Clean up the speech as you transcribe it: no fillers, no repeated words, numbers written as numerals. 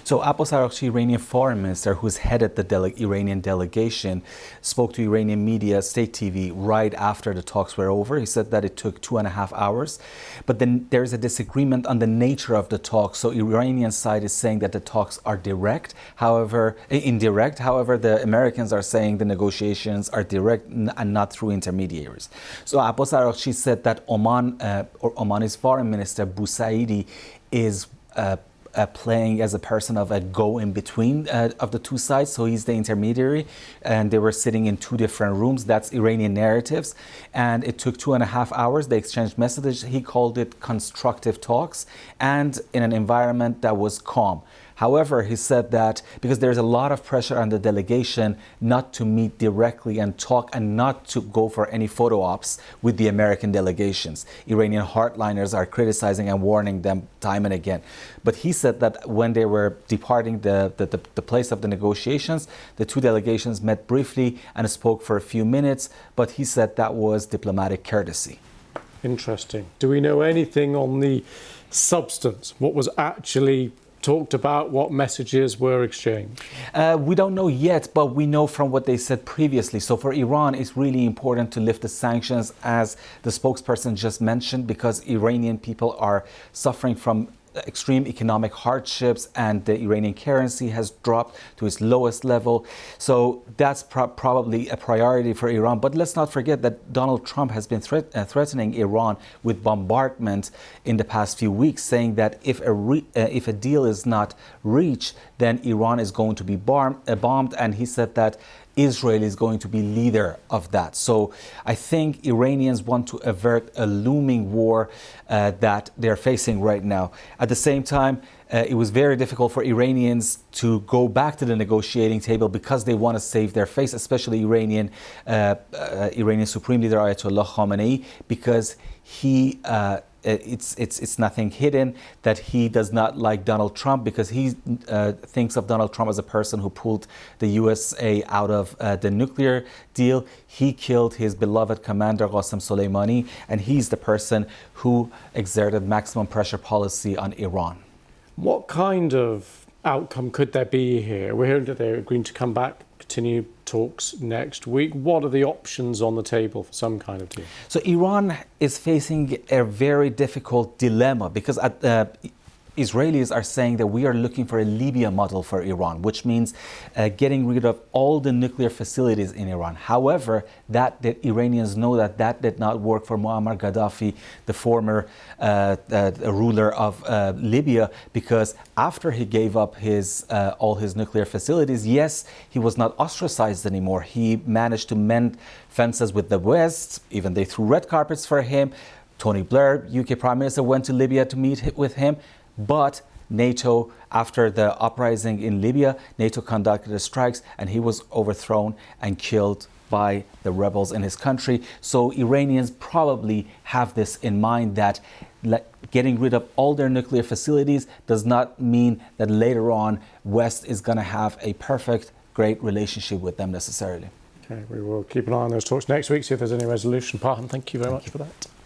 So Abbas Araghchi, Iranian foreign minister, who's headed the Iranian delegation, spoke to Iranian media, state TV, right after the talks were over. He said that it took 2.5 hours. But then there's a disagreement on the nature of the talks. So Iranian side is saying that the talks are indirect. However, the Americans are saying the negotiations are direct and not through intermediaries. So Abbas Araghchi said that Oman's foreign minister, Busaidi, is playing as a person of a go-in-between of the two sides. So he's the intermediary, and they were sitting in two different rooms. That's Iranian narratives. And it took 2.5 hours. They exchanged messages. He called it constructive talks and in an environment that was calm. However, he said that because there's a lot of pressure on the delegation not to meet directly and talk and not to go for any photo ops with the American delegations. Iranian hardliners are criticizing and warning them time and again. But he said that when they were departing the place of the negotiations, the two delegations met briefly and spoke for a few minutes, but he said that was diplomatic courtesy. Interesting. Do we know anything on the substance? What was actually talked about, what messages were exchanged? We don't know yet, but we know from what they said previously. So for Iran, it's really important to lift the sanctions, as the spokesperson just mentioned, because Iranian people are suffering from extreme economic hardships, and the Iranian currency has dropped to its lowest level. So that's probably a priority for Iran. But let's not forget that Donald Trump has been threatening Iran with bombardment in the past few weeks, saying that if a deal is not reached, then Iran is going to be bombed. And he said that Israel is going to be leader of that. So I think Iranians want to avert a looming war that they're facing right now. At the same time, it was very difficult for Iranians to go back to the negotiating table because they want to save their face, especially Iranian Supreme Leader Ayatollah Khamenei, because he it's nothing hidden that he does not like Donald Trump, because he thinks of Donald Trump as a person who pulled the USA out of the nuclear deal. He killed his beloved commander Qasem Soleimani, and he's the person who exerted maximum pressure policy on Iran. What kind of outcome could there be here? We're hearing that they're agreeing to come back, continue talks next week. What are the options on the table for some kind of deal? So Iran is facing a very difficult dilemma, because Israelis are saying that we are looking for a Libya model for Iran, which means getting rid of all the nuclear facilities in Iran. However, the Iranians know that did not work for Muammar Gaddafi, the former ruler of Libya, because after he gave up all his nuclear facilities, yes, he was not ostracized anymore. He managed to mend fences with the West. Even they threw red carpets for him. Tony Blair, UK Prime Minister, went to Libya to meet with him. But NATO, after the uprising in Libya, NATO conducted strikes, and he was overthrown and killed by the rebels in his country. So Iranians probably have this in mind, that getting rid of all their nuclear facilities does not mean that later on West is going to have a perfect, great relationship with them necessarily. Okay, we will keep an eye on those talks next week, see if there's any resolution. Parham, thank you very much for that.